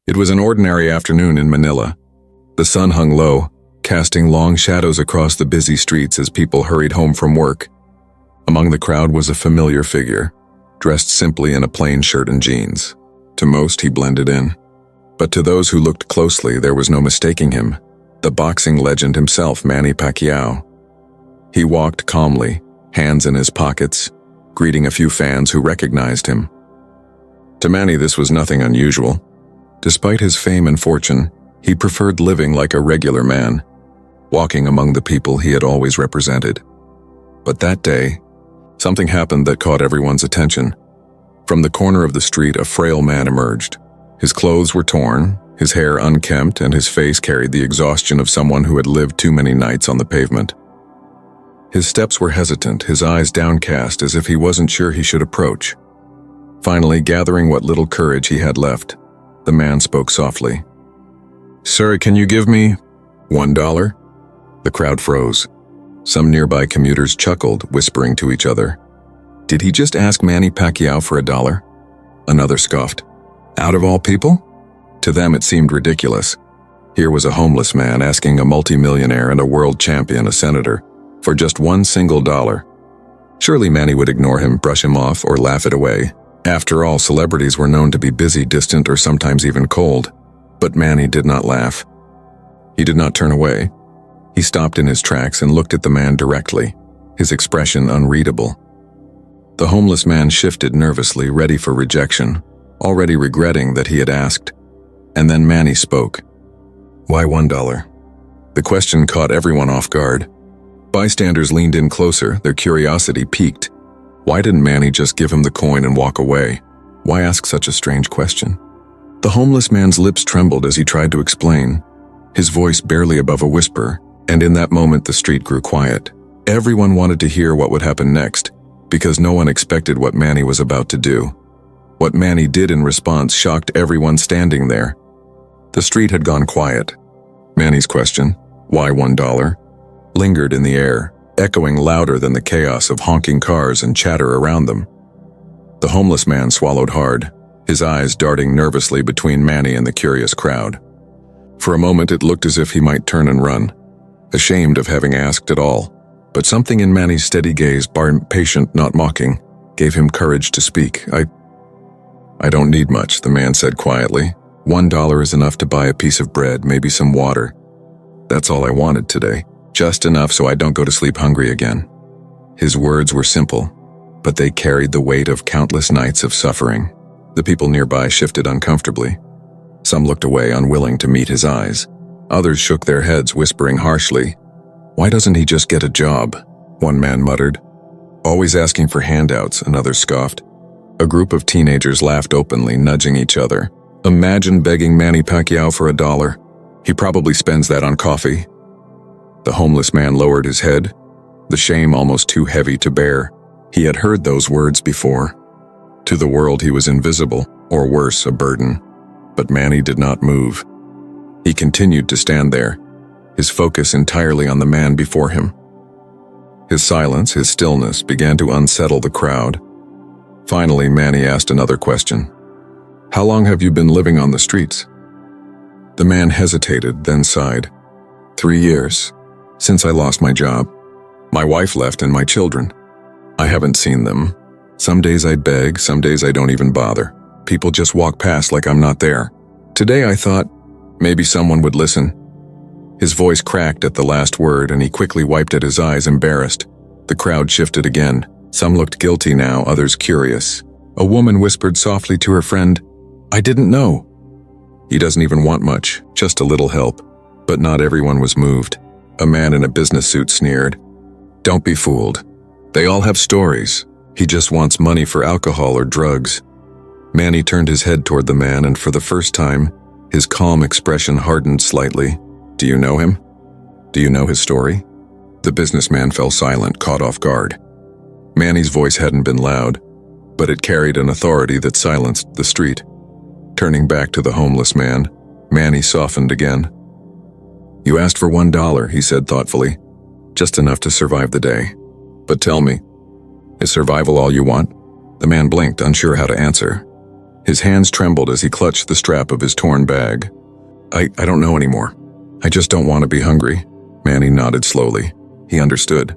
It was an ordinary afternoon in Manila. The sun hung low, casting long shadows across the busy streets as people hurried home from work. Among the crowd was a familiar figure, dressed simply in a plain shirt and jeans. To most, he blended in. But to those who looked closely, there was no mistaking him, the boxing legend himself, Manny Pacquiao. He walked calmly, hands in his pockets, greeting a few fans who recognized him. To Manny, this was nothing unusual. Despite his fame and fortune, he preferred living like a regular man, walking among the people he had always represented. But that day, something happened that caught everyone's attention. From the corner of the street, a frail man emerged. His clothes were torn, his hair unkempt, and his face carried the exhaustion of someone who had lived too many nights on the pavement. His steps were hesitant, his eyes downcast as if he wasn't sure he should approach. Finally, gathering what little courage he had left, the man spoke softly. "Sir, can you give me $1? The crowd froze. Some nearby commuters chuckled, whispering to each other. Did he just ask Manny Pacquiao for $1? Another scoffed. Out of all people? To them it seemed ridiculous. Here was a homeless man asking a multimillionaire and a world champion, a senator, for just one single dollar. Surely Manny would ignore him, brush him off, or laugh it away. After all, celebrities were known to be busy, distant, or sometimes even cold. But Manny did not laugh. He did not turn away. He stopped in his tracks and looked at the man directly, his expression unreadable. The homeless man shifted nervously, ready for rejection, already regretting that he had asked. And then Manny spoke. "Why $1? The question caught everyone off guard. Bystanders leaned in closer, their curiosity piqued. Why didn't Manny just give him the coin and walk away? Why ask such a strange question? The homeless man's lips trembled as he tried to explain, his voice barely above a whisper, and in that moment the street grew quiet. Everyone wanted to hear what would happen next, because no one expected what Manny was about to do. What Manny did in response shocked everyone standing there. The street had gone quiet. Manny's question, "Why $1?" lingered in the air, echoing louder than the chaos of honking cars and chatter around them. The homeless man swallowed hard, his eyes darting nervously between Manny and the curious crowd. For a moment it looked as if he might turn and run, ashamed of having asked at all. But something in Manny's steady gaze, patient, not mocking, gave him courage to speak. I don't need much," the man said quietly. $1 is enough to buy a piece of bread, maybe some water. That's all I wanted today. Just enough so I don't go to sleep hungry again." His words were simple, but they carried the weight of countless nights of suffering. The people nearby shifted uncomfortably. Some looked away, unwilling to meet his eyes. Others shook their heads, whispering harshly. "Why doesn't he just get a job?" one man muttered. "Always asking for handouts," another scoffed. A group of teenagers laughed openly, nudging each other. "Imagine begging Manny Pacquiao for $1. He probably spends that on coffee." The homeless man lowered his head, the shame almost too heavy to bear. He had heard those words before. To the world he was invisible, or worse, a burden. But Manny did not move. He continued to stand there, his focus entirely on the man before him. His silence, his stillness, began to unsettle the crowd. Finally, Manny asked another question. "How long have you been living on the streets?" The man hesitated, then sighed. 3 years. Since I lost my job. My wife left and my children. I haven't seen them. Some days I beg, some days I don't even bother. People just walk past like I'm not there. Today I thought maybe someone would listen." His voice cracked at the last word and he quickly wiped at his eyes, embarrassed. The crowd shifted again. Some looked guilty now, others curious. A woman whispered softly to her friend, "I didn't know." He doesn't even want much, just a little help. But not everyone was moved. A man in a business suit sneered. "Don't be fooled. They all have stories. He just wants money for alcohol or drugs." Manny turned his head toward the man and for the first time, his calm expression hardened slightly. "Do you know him? Do you know his story?" The businessman fell silent, caught off guard. Manny's voice hadn't been loud, but it carried an authority that silenced the street. Turning back to the homeless man, Manny softened again. "You asked for $1, he said thoughtfully. "Just enough to survive the day. But tell me, is survival all you want?" The man blinked, unsure how to answer. His hands trembled as he clutched the strap of his torn bag. I don't know anymore. I just don't want to be hungry. Manny nodded slowly. He understood.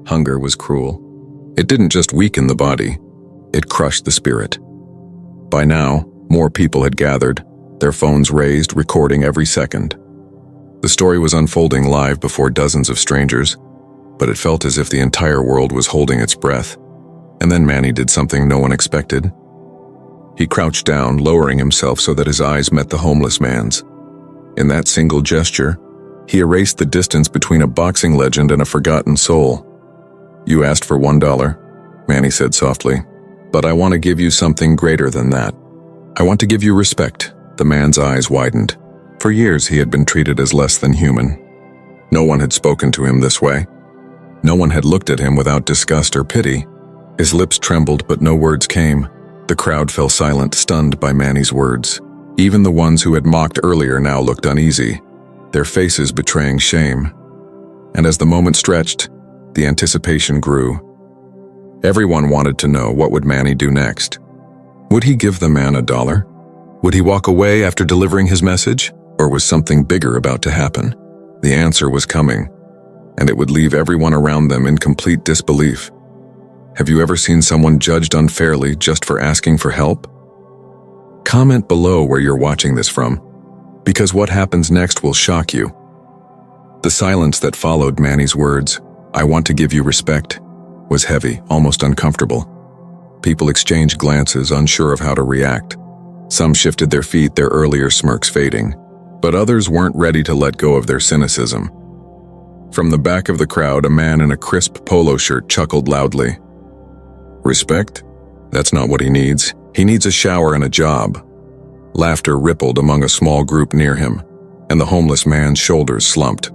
Hunger was cruel. It didn't just weaken the body. It crushed the spirit. By now, more people had gathered, their phones raised, recording every second. The story was unfolding live before dozens of strangers, but it felt as if the entire world was holding its breath. And then Manny did something no one expected. He crouched down, lowering himself so that his eyes met the homeless man's. In that single gesture, he erased the distance between a boxing legend and a forgotten soul. You asked for $1, Manny said softly, but I want to give you something greater than that. I want to give you respect. The man's eyes widened. For years he had been treated as less than human. No one had spoken to him this way. No one had looked at him without disgust or pity. His lips trembled, but no words came. The crowd fell silent, stunned by Manny's words. Even the ones who had mocked earlier now looked uneasy, their faces betraying shame. And as the moment stretched, the anticipation grew. Everyone wanted to know what would Manny do next. Would he give the man $1? Would he walk away after delivering his message? Or was something bigger about to happen? The answer was coming, and it would leave everyone around them in complete disbelief. Have you ever seen someone judged unfairly just for asking for help? Comment below where you're watching this from, because what happens next will shock you. The silence that followed Manny's words, "I want to give you respect," was heavy, almost uncomfortable. People exchanged glances, unsure of how to react. Some shifted their feet, their earlier smirks fading, but others weren't ready to let go of their cynicism. From the back of the crowd, a man in a crisp polo shirt chuckled loudly. Respect? That's not what he needs. He needs a shower and a job. Laughter rippled among a small group near him, and the homeless man's shoulders slumped.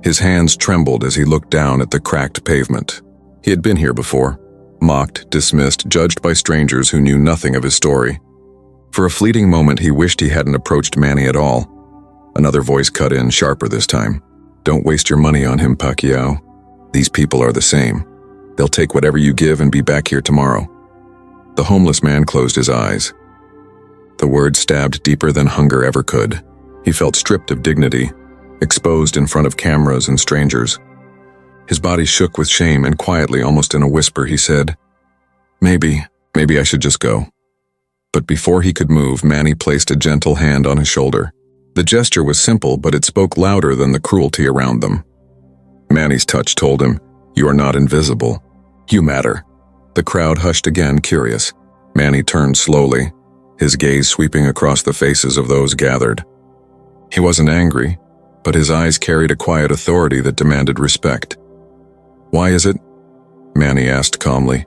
His hands trembled as he looked down at the cracked pavement. He had been here before, mocked, dismissed, judged by strangers who knew nothing of his story. For a fleeting moment, he wished he hadn't approached Manny at all. Another voice cut in, sharper this time. Don't waste your money on him, Pacquiao. These people are the same. They'll take whatever you give and be back here tomorrow. The homeless man closed his eyes. The words stabbed deeper than hunger ever could. He felt stripped of dignity, exposed in front of cameras and strangers. His body shook with shame, and quietly, almost in a whisper, he said, Maybe I should just go. But before he could move, Manny placed a gentle hand on his shoulder. The gesture was simple, but it spoke louder than the cruelty around them. Manny's touch told him, You are not invisible. You matter. The crowd hushed again, curious. Manny turned slowly, his gaze sweeping across the faces of those gathered. He wasn't angry, but his eyes carried a quiet authority that demanded respect. Why is it, Manny asked calmly,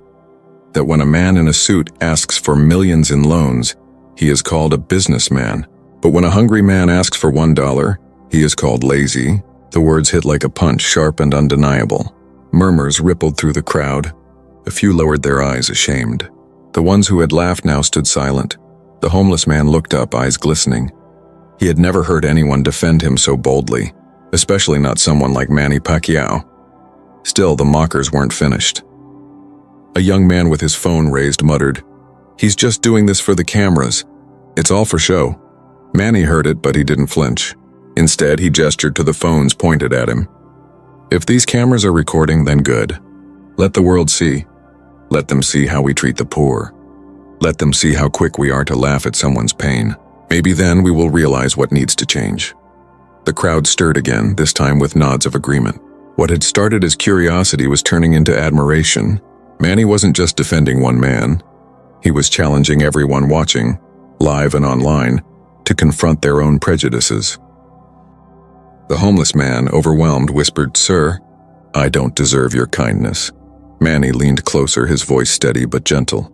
that when a man in a suit asks for millions in loans, he is called a businessman, but when a hungry man asks for $1, he is called lazy? The words hit like a punch, sharp and undeniable. Murmurs rippled through the crowd. A few lowered their eyes, ashamed. The ones who had laughed now stood silent. The homeless man looked up, eyes glistening. He had never heard anyone defend him so boldly, especially not someone like Manny Pacquiao. Still, the mockers weren't finished. A young man with his phone raised muttered, He's just doing this for the cameras. It's all for show. Manny heard it, but he didn't flinch. Instead, he gestured to the phones pointed at him. If these cameras are recording, then good. Let the world see. Let them see how we treat the poor. Let them see how quick we are to laugh at someone's pain. Maybe then we will realize what needs to change. The crowd stirred again, this time with nods of agreement. What had started as curiosity was turning into admiration. Manny wasn't just defending one man. He was challenging everyone watching, live and online, to confront their own prejudices. The homeless man, overwhelmed, whispered, Sir, I don't deserve your kindness. Manny leaned closer, his voice steady but gentle.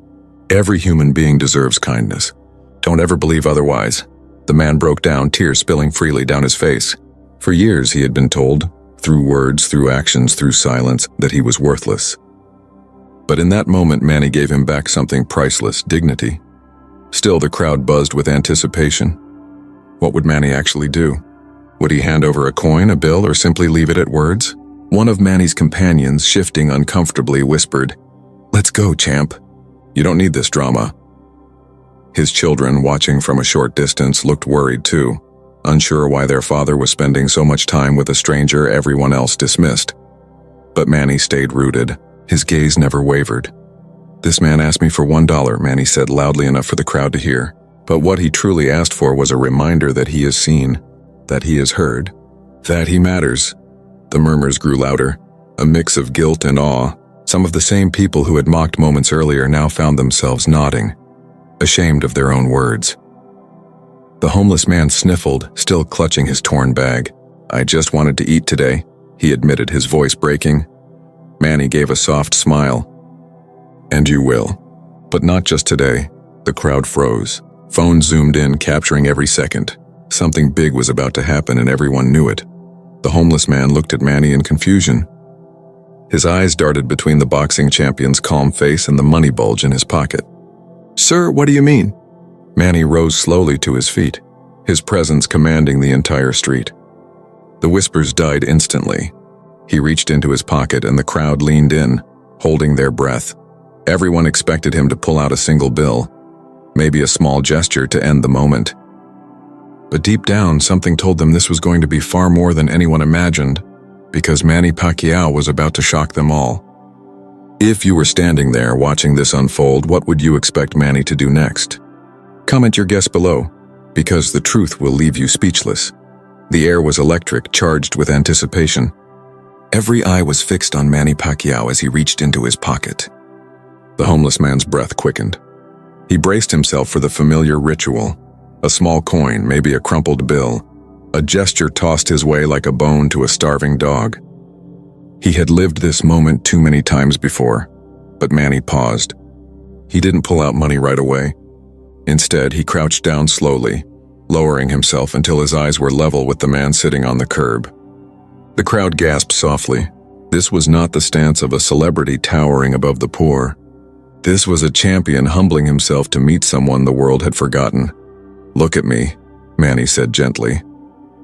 Every human being deserves kindness. Don't ever believe otherwise. The man broke down, tears spilling freely down his face. For years he had been told, through words, through actions, through silence, that he was worthless. But in that moment, Manny gave him back something priceless, dignity. Still, the crowd buzzed with anticipation. What would Manny actually do? Would he hand over a coin, a bill, or simply leave it at words? One of Manny's companions, shifting uncomfortably, whispered, Let's go, champ. You don't need this drama. His children, watching from a short distance, looked worried too, unsure why their father was spending so much time with a stranger everyone else dismissed. But Manny stayed rooted. His gaze never wavered. "This man asked me for $1, Manny said loudly enough for the crowd to hear. But what he truly asked for was a reminder that he is seen, that he is heard, that he matters." The murmurs grew louder, a mix of guilt and awe. Some of the same people who had mocked moments earlier now found themselves nodding, ashamed of their own words. The homeless man sniffled, still clutching his torn bag. "I just wanted to eat today," he admitted, his voice breaking. Manny gave a soft smile. "And you will. But not just today." The crowd froze. Phones zoomed in, capturing every second. Something big was about to happen and everyone knew it. The homeless man looked at Manny in confusion. His eyes darted between the boxing champion's calm face and the money bulge in his pocket. "Sir, what do you mean?" Manny rose slowly to his feet, his presence commanding the entire street. The whispers died instantly. He reached into his pocket and the crowd leaned in, holding their breath. Everyone expected him to pull out a single bill, maybe a small gesture to end the moment. But deep down, something told them this was going to be far more than anyone imagined, because Manny Pacquiao was about to shock them all. If you were standing there watching this unfold, what would you expect Manny to do next? Comment your guess below, because the truth will leave you speechless. The air was electric, charged with anticipation. Every eye was fixed on Manny Pacquiao as he reached into his pocket. The homeless man's breath quickened. He braced himself for the familiar ritual. A small coin, maybe a crumpled bill. A gesture tossed his way like a bone to a starving dog. He had lived this moment too many times before, but Manny paused. He didn't pull out money right away. Instead, he crouched down slowly, lowering himself until his eyes were level with the man sitting on the curb. The crowd gasped softly. This was not the stance of a celebrity towering above the poor. This was a champion humbling himself to meet someone the world had forgotten. "Look at me," Manny said gently.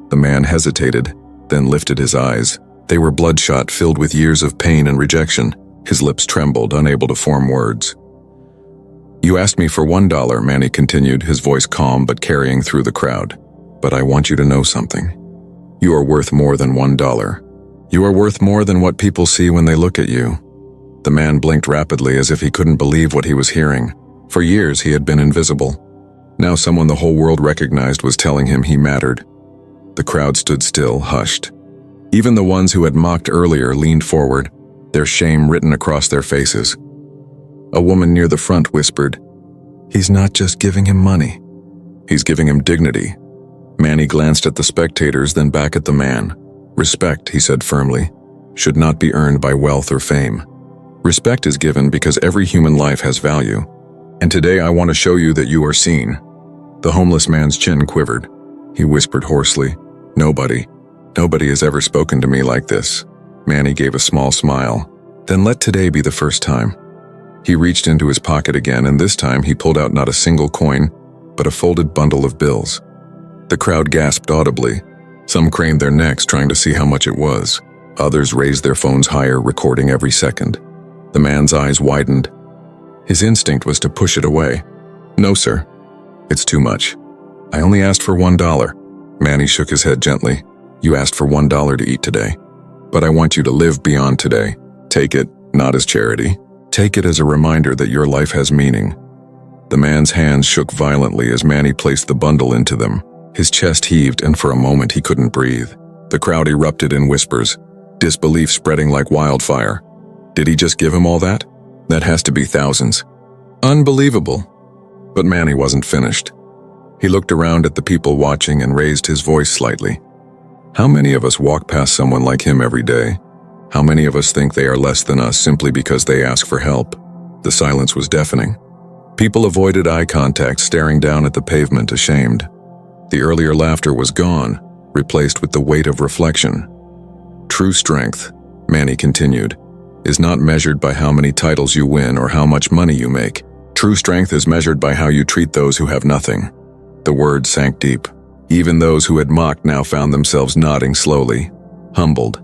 The man hesitated, then lifted his eyes. They were bloodshot, filled with years of pain and rejection. His lips trembled, unable to form words. "You asked me for $1, Manny continued, his voice calm but carrying through the crowd. "But I want you to know something. You are worth more than $1. You are worth more than what people see when they look at you." The man blinked rapidly as if he couldn't believe what he was hearing. For years he had been invisible. Now someone the whole world recognized was telling him he mattered. The crowd stood still, hushed. Even the ones who had mocked earlier leaned forward, their shame written across their faces. A woman near the front whispered, "He's not just giving him money. He's giving him dignity." Manny glanced at the spectators, then back at the man. "Respect," he said firmly, "should not be earned by wealth or fame. Respect is given because every human life has value. And today I want to show you that you are seen." The homeless man's chin quivered. He whispered hoarsely, Nobody has ever spoken to me like this." Manny gave a small smile. "Then let today be the first time." He reached into his pocket again, and this time he pulled out not a single coin, but a folded bundle of bills. The crowd gasped audibly. Some craned their necks, trying to see how much it was. Others raised their phones higher, recording every second. The man's eyes widened. His instinct was to push it away. "No, sir. It's too much. I only asked for $1. Manny shook his head gently. "You asked for $1 to eat today. But I want you to live beyond today. Take it, not as charity. Take it as a reminder that your life has meaning." The man's hands shook violently as Manny placed the bundle into them. His chest heaved, and for a moment he couldn't breathe. The crowd erupted in whispers, disbelief spreading like wildfire. Did he just give him all that? That has to be thousands. Unbelievable. But Manny wasn't finished. He looked around at the people watching and raised his voice slightly. How many of us walk past someone like him every day? How many of us think they are less than us simply because they ask for help? The silence was deafening. People avoided eye contact, staring down at the pavement, ashamed. The earlier laughter was gone, replaced with the weight of reflection. True strength, Manny continued, is not measured by how many titles you win or how much money you make. True strength is measured by how you treat those who have nothing. The words sank deep. Even those who had mocked now found themselves nodding slowly, humbled.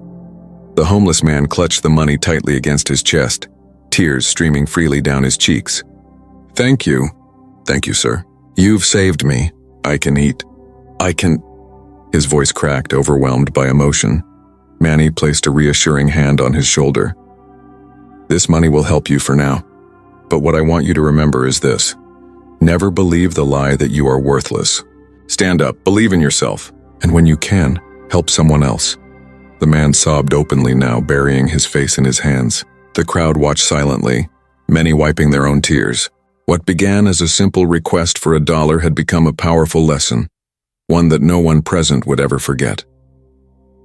The homeless man clutched the money tightly against his chest, tears streaming freely down his cheeks. Thank you, sir." You've saved me. I can eat. I can... His voice cracked, overwhelmed by emotion. Manny placed a reassuring hand on his shoulder. This money will help you for now. But what I want you to remember is this. Never believe the lie that you are worthless. Stand up, believe in yourself, and when you can, help someone else. The man sobbed openly now, burying his face in his hands. The crowd watched silently, many wiping their own tears. What began as a simple request for $1 had become a powerful lesson, one that no one present would ever forget.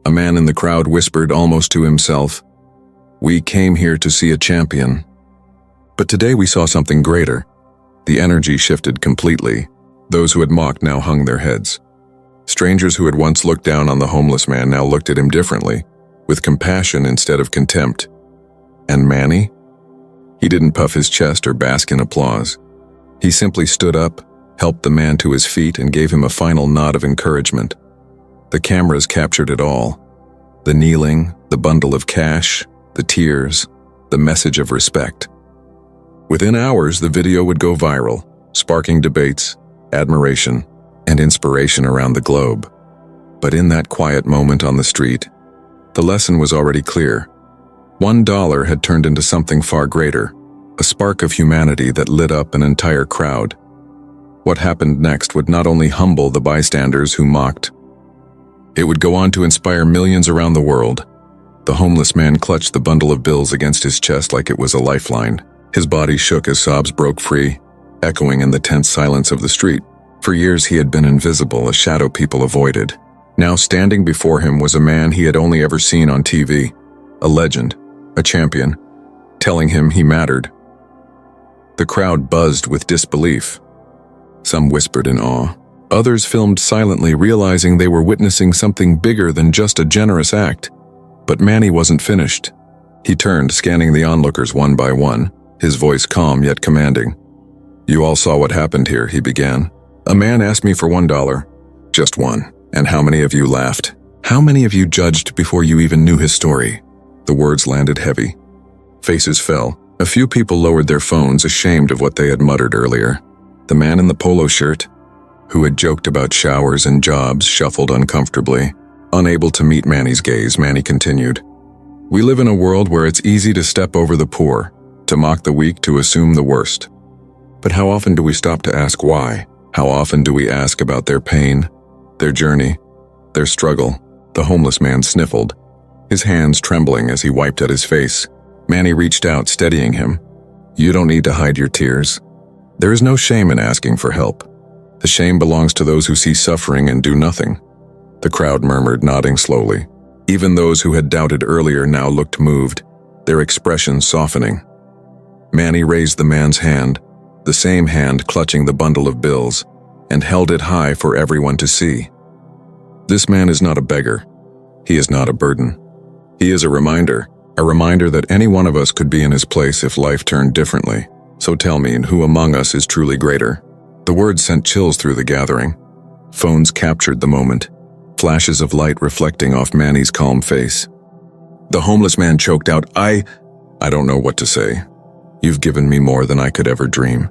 A man in the crowd whispered almost to himself, "We came here to see a champion." But today we saw something greater. The energy shifted completely. Those who had mocked now hung their heads. Strangers who had once looked down on the homeless man now looked at him differently, with compassion instead of contempt. And Manny? He didn't puff his chest or bask in applause. He simply stood up, helped the man to his feet, and gave him a final nod of encouragement. The cameras captured it all. The kneeling, the bundle of cash, the tears, the message of respect. Within hours, the video would go viral, sparking debates, admiration, and inspiration around the globe. But in that quiet moment on the street, the lesson was already clear. $1 had turned into something far greater, a spark of humanity that lit up an entire crowd. What happened next would not only humble the bystanders who mocked, it would go on to inspire millions around the world. The homeless man clutched the bundle of bills against his chest like it was a lifeline. His body shook as sobs broke free, echoing in the tense silence of the street. For years he had been invisible, a shadow people avoided. Now standing before him was a man he had only ever seen on TV, a legend, a champion, telling him he mattered. The crowd buzzed with disbelief. Some whispered in awe. Others filmed silently, realizing they were witnessing something bigger than just a generous act. But Manny wasn't finished. He turned, scanning the onlookers one by one, his voice calm yet commanding. "You all saw what happened here," he began. "A man asked me for $1. Just one. And how many of you laughed? How many of you judged before you even knew his story?" The words landed heavy. Faces fell. A few people lowered their phones, ashamed of what they had muttered earlier. The man in the polo shirt, who had joked about showers and jobs, shuffled uncomfortably. Unable to meet Manny's gaze, Manny continued, "We live in a world where it's easy to step over the poor, to mock the weak, to assume the worst. But how often do we stop to ask why? How often do we ask about their pain, their journey, their struggle?" The homeless man sniffled, his hands trembling as he wiped at his face. Manny reached out, steadying him. "You don't need to hide your tears. There is no shame in asking for help. The shame belongs to those who see suffering and do nothing." The crowd murmured, nodding slowly. Even those who had doubted earlier now looked moved, their expressions softening. Manny raised the man's hand, the same hand clutching the bundle of bills, and held it high for everyone to see. This man is not a beggar. He is not a burden. He is a reminder that any one of us could be in his place if life turned differently. So tell me, who among us is truly greater? The words sent chills through the gathering. Phones captured the moment, flashes of light reflecting off Manny's calm face. The homeless man choked out, I don't know what to say. You've given me more than I could ever dream."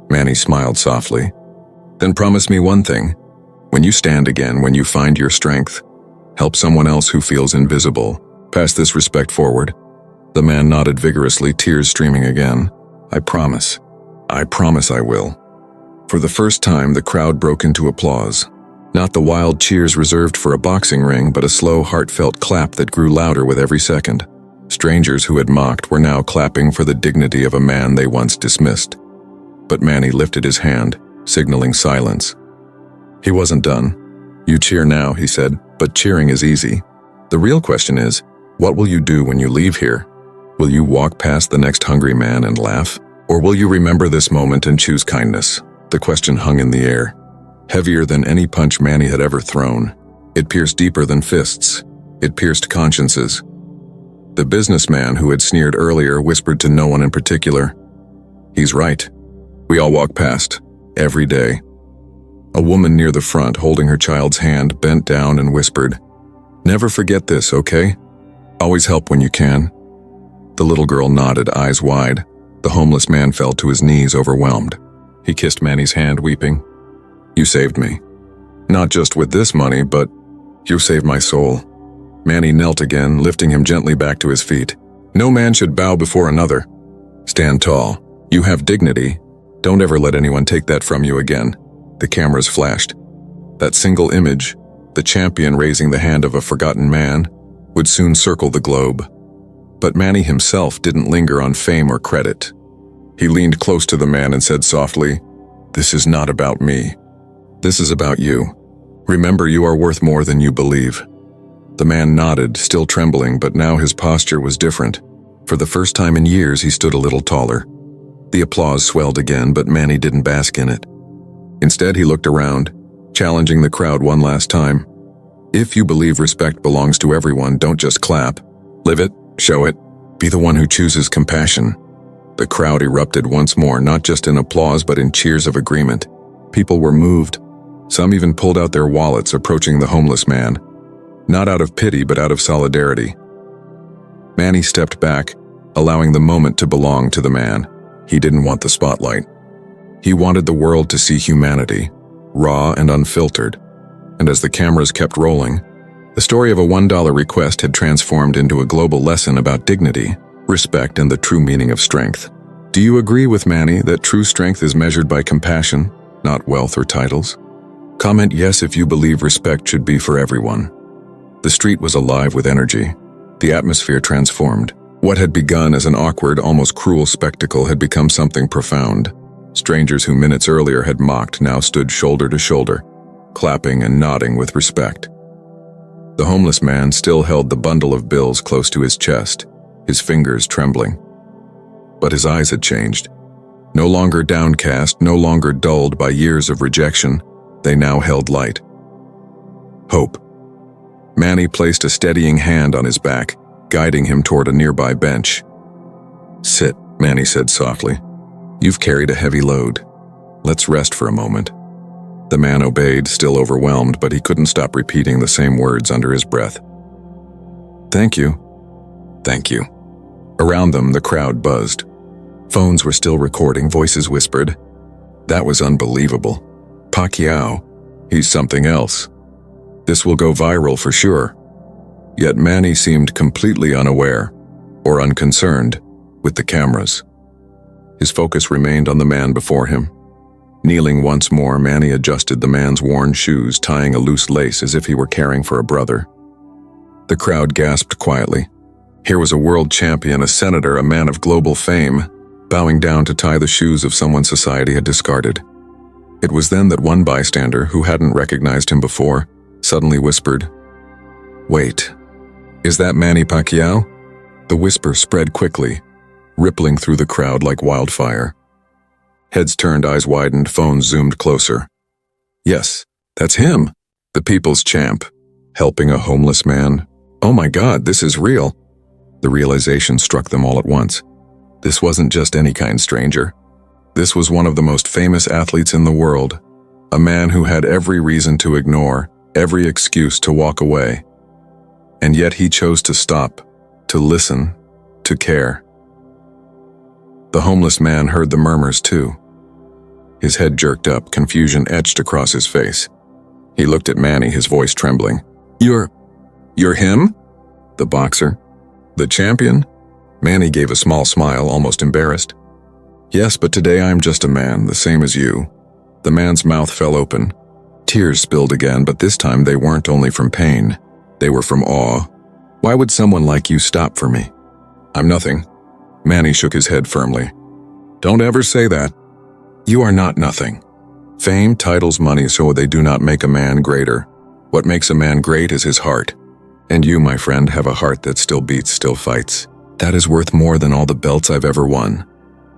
Manny smiled softly. "Then promise me one thing. When you stand again, when you find your strength, help someone else who feels invisible. Pass this respect forward." The man nodded vigorously, tears streaming again. I promise I will." For the first time, the crowd broke into applause. Not the wild cheers reserved for a boxing ring, but a slow, heartfelt clap that grew louder with every second. Strangers who had mocked were now clapping for the dignity of a man they once dismissed. But Manny lifted his hand, signaling silence. He wasn't done. "You cheer now," he said, "but cheering is easy. The real question is, what will you do when you leave here? Will you walk past the next hungry man and laugh? Or will you remember this moment and choose kindness?" The question hung in the air, heavier than any punch Manny had ever thrown. It pierced deeper than fists. It pierced consciences. The businessman who had sneered earlier whispered to no one in particular, "He's right. We all walk past, every day." A woman near the front, holding her child's hand, bent down and whispered, "Never forget this, okay? Always help when you can." The little girl nodded, eyes wide. The homeless man fell to his knees, overwhelmed. He kissed Manny's hand, weeping. "You saved me. Not just with this money, but you saved my soul." Manny knelt again, lifting him gently back to his feet. "No man should bow before another. Stand tall. You have dignity. Don't ever let anyone take that from you again." The cameras flashed. That single image, the champion raising the hand of a forgotten man, would soon circle the globe. But Manny himself didn't linger on fame or credit. He leaned close to the man and said softly, "This is not about me. This is about you. Remember, you are worth more than you believe." The man nodded, still trembling, but now his posture was different. For the first time in years, he stood a little taller. The applause swelled again, but Manny didn't bask in it. Instead, he looked around, challenging the crowd one last time. If you believe respect belongs to everyone, don't just clap. Live it, show it, be the one who chooses compassion. The crowd erupted once more, not just in applause but in cheers of agreement. People were moved. Some even pulled out their wallets, approaching the homeless man. Not out of pity, but out of solidarity. Manny stepped back, allowing the moment to belong to the man. He didn't want the spotlight. He wanted the world to see humanity, raw and unfiltered. And as the cameras kept rolling, the story of a $1 request had transformed into a global lesson about dignity, respect, and the true meaning of strength. Do you agree with Manny that true strength is measured by compassion, not wealth or titles? Comment yes if you believe respect should be for everyone. The street was alive with energy. The atmosphere transformed. What had begun as an awkward, almost cruel spectacle had become something profound. Strangers who minutes earlier had mocked now stood shoulder to shoulder, clapping and nodding with respect. The homeless man still held the bundle of bills close to his chest, his fingers trembling. But his eyes had changed. No longer downcast, no longer dulled by years of rejection, they now held light. Hope. Manny placed a steadying hand on his back, guiding him toward a nearby bench. "Sit," Manny said softly. "You've carried a heavy load. Let's rest for a moment." The man obeyed, still overwhelmed, but he couldn't stop repeating the same words under his breath. "Thank you. Thank you." Around them, the crowd buzzed. Phones were still recording, voices whispered. "That was unbelievable. Pacquiao, he's something else. This will go viral for sure." Yet Manny seemed completely unaware, or unconcerned, with the cameras. His focus remained on the man before him. Kneeling once more, Manny adjusted the man's worn shoes, tying a loose lace as if he were caring for a brother. The crowd gasped quietly. Here was a world champion, a senator, a man of global fame, bowing down to tie the shoes of someone society had discarded. It was then that one bystander, who hadn't recognized him before, suddenly whispered, "Wait, is that Manny Pacquiao?" The whisper spread quickly, rippling through the crowd like wildfire. Heads turned, eyes widened, phones zoomed closer. "Yes, that's him, the people's champ, helping a homeless man. Oh my God, this is real." The realization struck them all at once. This wasn't just any kind stranger. This was one of the most famous athletes in the world, a man who had every reason to ignore, every excuse to walk away. And yet he chose to stop, to listen, to care. The homeless man heard the murmurs too. His head jerked up, confusion etched across his face. He looked at Manny, his voice trembling. You're him? The boxer? The champion?" Manny gave a small smile, almost embarrassed. "Yes, but today I'm just a man, the same as you." The man's mouth fell open. Tears spilled again, but this time they weren't only from pain. They were from awe. "Why would someone like you stop for me?" "I'm nothing." Manny shook his head firmly. "Don't ever say that. You are not nothing. Fame, titles, money, so they do not make a man greater. What makes a man great is his heart. And you, my friend, have a heart that still beats, still fights. That is worth more than all the belts I've ever won."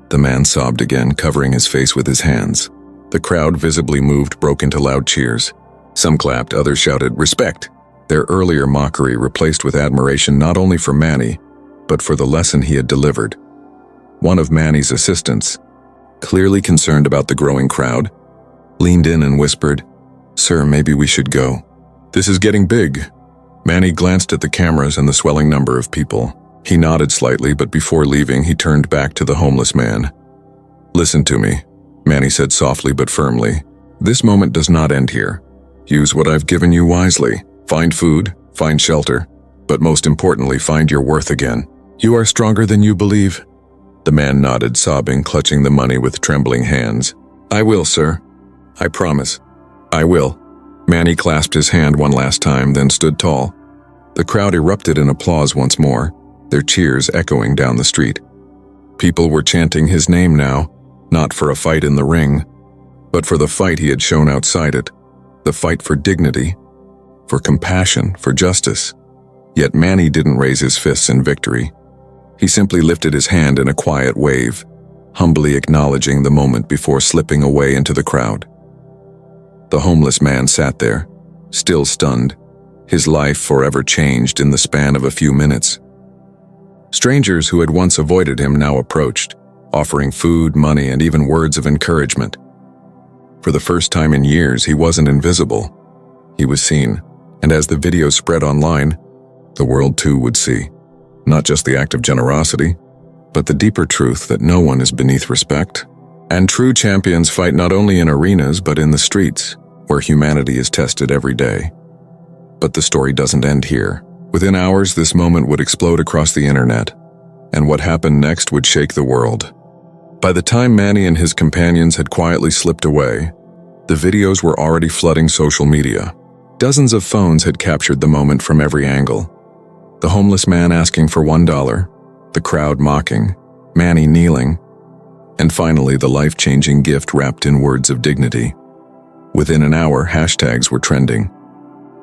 The man sobbed again, covering his face with his hands. The crowd, visibly moved, broke into loud cheers. Some clapped, others shouted, "Respect!" Their earlier mockery replaced with admiration not only for Manny, but for the lesson he had delivered. One of Manny's assistants, clearly concerned about the growing crowd, leaned in and whispered, "Sir, maybe we should go. This is getting big." Manny glanced at the cameras and the swelling number of people. He nodded slightly, but before leaving, he turned back to the homeless man. "Listen to me. Manny said softly but firmly. This moment does not end here. Use what I've given you wisely. Find food, find shelter, but most importantly, find your worth again. You are stronger than you believe. The man nodded, sobbing, clutching the money with trembling hands. I will, sir. I promise. I will. Manny clasped his hand one last time, then stood tall. The crowd erupted in applause once more, their cheers echoing down the street. People were chanting his name now, not for a fight in the ring, but for the fight he had shown outside it, the fight for dignity, for compassion, for justice. Yet Manny didn't raise his fists in victory. He simply lifted his hand in a quiet wave, humbly acknowledging the moment before slipping away into the crowd. The homeless man sat there, still stunned, his life forever changed in the span of a few minutes. Strangers who had once avoided him now approached, offering food, money, and even words of encouragement. For the first time in years, he wasn't invisible. He was seen, and as the video spread online, the world too would see. Not just the act of generosity, but the deeper truth that no one is beneath respect. And true champions fight not only in arenas but in the streets, where humanity is tested every day. But the story doesn't end here. Within hours, this moment would explode across the internet, and what happened next would shake the world. By the time Manny and his companions had quietly slipped away, the videos were already flooding social media. Dozens of phones had captured the moment from every angle. The homeless man asking for $1, the crowd mocking, Manny kneeling, and finally the life-changing gift wrapped in words of dignity. Within an hour, hashtags were trending.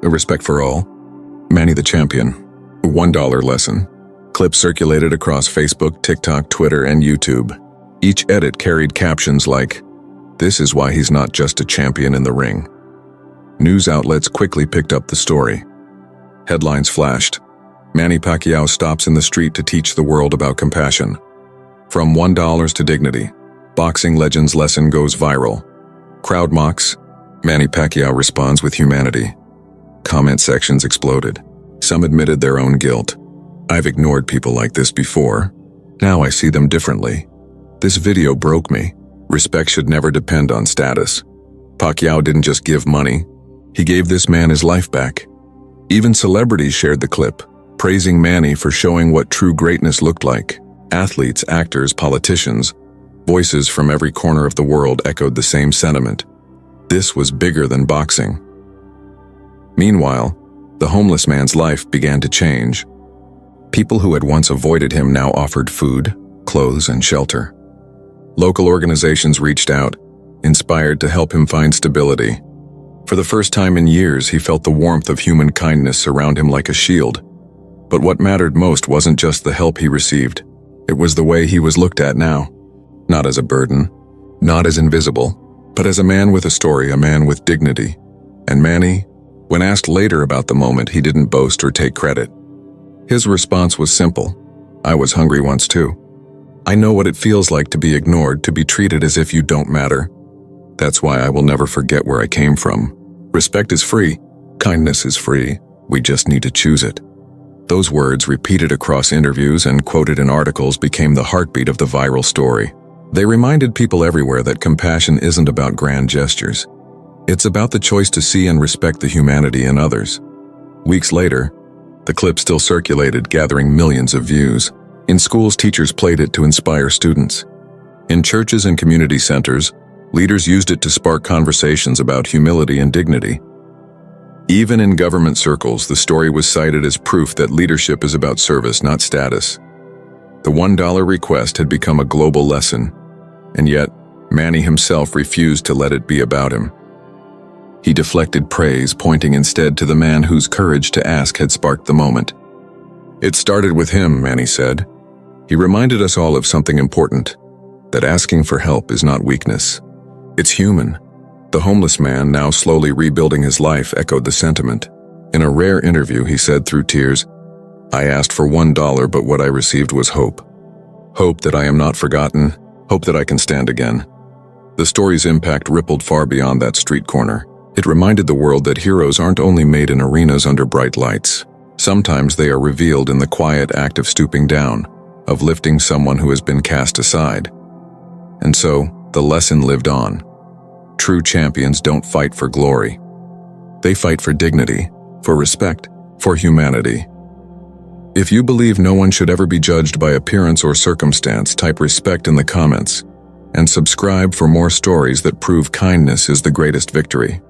A respect for all, Manny the champion, a $1 lesson. Clips circulated across Facebook, TikTok, Twitter, and YouTube. Each edit carried captions like, "This is why he's not just a champion in the ring." News outlets quickly picked up the story. Headlines flashed. Manny Pacquiao stops in the street to teach the world about compassion. From $1 to dignity, boxing legend's lesson goes viral. Crowd mocks. Manny Pacquiao responds with humanity. Comment sections exploded. Some admitted their own guilt. I've ignored people like this before. Now I see them differently. This video broke me. Respect should never depend on status. Pacquiao didn't just give money. He gave this man his life back. Even celebrities shared the clip, praising Manny for showing what true greatness looked like. Athletes, actors, politicians, voices from every corner of the world echoed the same sentiment. This was bigger than boxing. Meanwhile, the homeless man's life began to change. People who had once avoided him now offered food, clothes, and shelter. Local organizations reached out, inspired to help him find stability. For the first time in years, he felt the warmth of human kindness surround him like a shield. But what mattered most wasn't just the help he received. It was the way he was looked at now. Not as a burden, not as invisible, but as a man with a story, a man with dignity. And Manny, when asked later about the moment, he didn't boast or take credit. His response was simple. I was hungry once too. I know what it feels like to be ignored, to be treated as if you don't matter. That's why I will never forget where I came from. Respect is free. Kindness is free. We just need to choose it. Those words, repeated across interviews and quoted in articles, became the heartbeat of the viral story. They reminded people everywhere that compassion isn't about grand gestures. It's about the choice to see and respect the humanity in others. Weeks later, the clip still circulated, gathering millions of views. In schools, teachers played it to inspire students. In churches and community centers, leaders used it to spark conversations about humility and dignity. Even in government circles, the story was cited as proof that leadership is about service, not status. The $1 request had become a global lesson, and yet Manny himself refused to let it be about him. He deflected praise, pointing instead to the man whose courage to ask had sparked the moment. It started with him, Manny said. He reminded us all of something important, that asking for help is not weakness. It's human. The homeless man, now slowly rebuilding his life, echoed the sentiment. In a rare interview, he said through tears, I asked for $1, but what I received was hope. Hope that I am not forgotten, hope that I can stand again. The story's impact rippled far beyond that street corner. It reminded the world that heroes aren't only made in arenas under bright lights. Sometimes they are revealed in the quiet act of stooping down, of lifting someone who has been cast aside. And so, the lesson lived on. True champions don't fight for glory. They fight for dignity, for respect, for humanity. If you believe no one should ever be judged by appearance or circumstance, type respect in the comments, and subscribe for more stories that prove kindness is the greatest victory.